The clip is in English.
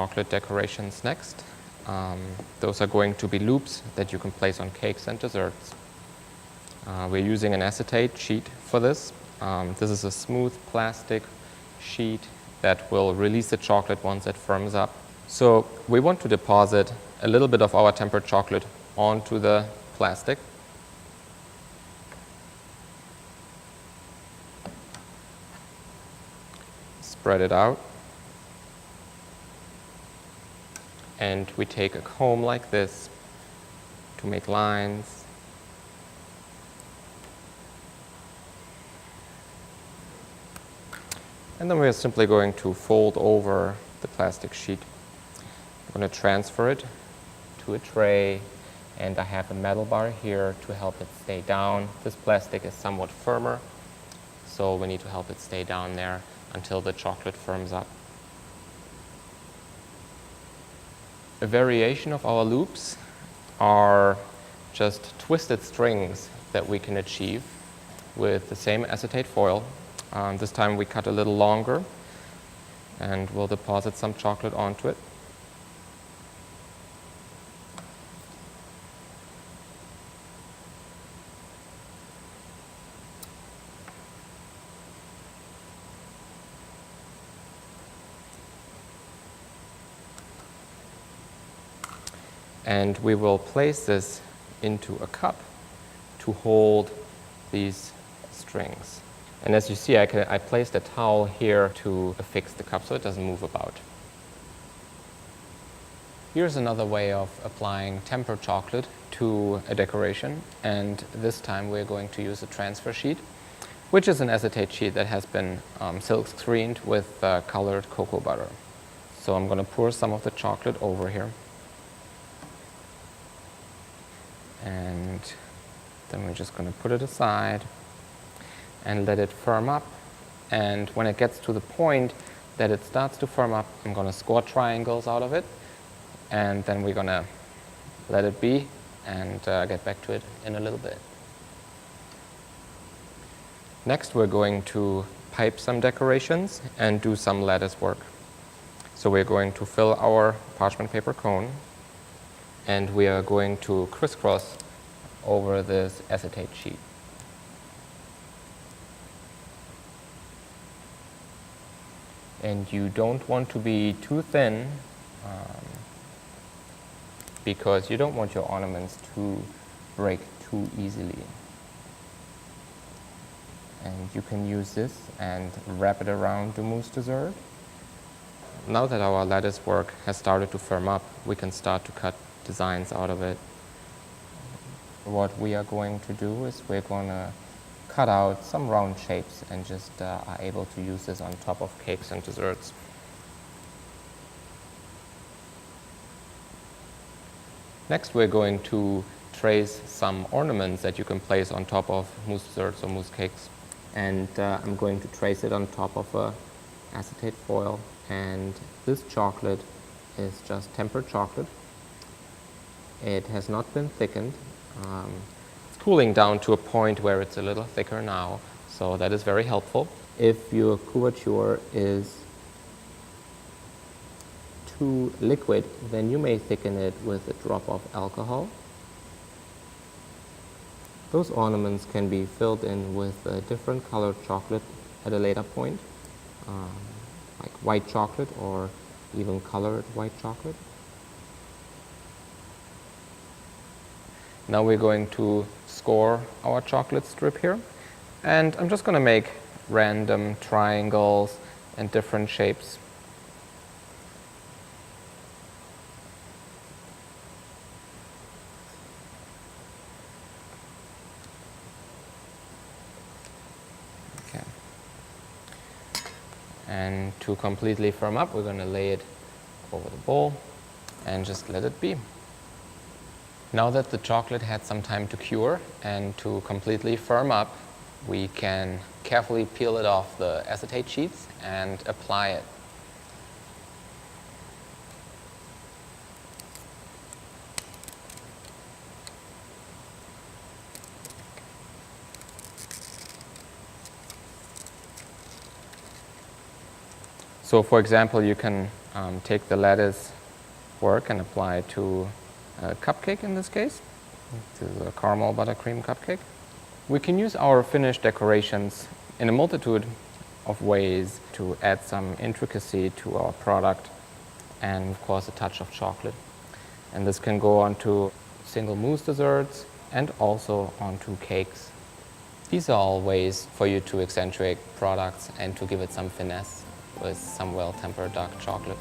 Chocolate decorations next. Those are going to be loops that you can place on cakes and desserts. We're using an acetate sheet for this. This is a smooth plastic sheet that will release the chocolate once it firms up. So we want to deposit a little bit of our tempered chocolate onto the plastic. Spread it out. And we take a comb like this to make lines. And then we're simply going to fold over the plastic sheet. I'm going to transfer it to a tray, and I have a metal bar here to help it stay down. This plastic is somewhat firmer, so we need to help it stay down there until the chocolate firms up. A variation of our loops are just twisted strings that we can achieve with the same acetate foil. This time we cut a little longer, and we'll deposit some chocolate onto it. And we will place this into a cup to hold these strings. And as you see, I placed a towel here to affix the cup so it doesn't move about. Here's another way of applying tempered chocolate to a decoration, and this time we're going to use a transfer sheet, which is an acetate sheet that has been silk screened with colored cocoa butter. So I'm going to pour some of the chocolate over here. And then we're just going to put it aside and let it firm up. And when it gets to the point that it starts to firm up, I'm going to score triangles out of it. And then we're going to let it be and get back to it in a little bit. Next, we're going to pipe some decorations and do some lattice work. So we're going to fill our parchment paper cone, and we are going to crisscross over this acetate sheet. And you don't want to be too thin because you don't want your ornaments to break too easily. And you can use this and wrap it around the mousse dessert. Now that our lattice work has started to firm up, we can start to cut designs out of it. What we are going to do is we're going to cut out some round shapes and just are able to use this on top of cakes and desserts. Next, we're going to trace some ornaments that you can place on top of mousse desserts or mousse cakes. And I'm going to trace it on top of a acetate foil. And this chocolate is just tempered chocolate. It has not been thickened. It's cooling down to a point where it's a little thicker now, so that is very helpful. If your couverture is too liquid, then you may thicken it with a drop of alcohol. Those ornaments can be filled in with a different colored chocolate at a later point, like white chocolate or even colored white chocolate. Now we're going to score our chocolate strip here, and I'm just going to make random triangles and different shapes. Okay. And to completely firm up, we're going to lay it over the bowl and just let it be. Now that the chocolate had some time to cure and to completely firm up, we can carefully peel it off the acetate sheets and apply it. So for example, you can take the lattice work and apply it to a cupcake in this case. This is a caramel buttercream cupcake. We can use our finished decorations in a multitude of ways to add some intricacy to our product and of course a touch of chocolate. And this can go onto single mousse desserts and also onto cakes. These are all ways for you to accentuate products and to give it some finesse with some well-tempered dark chocolate.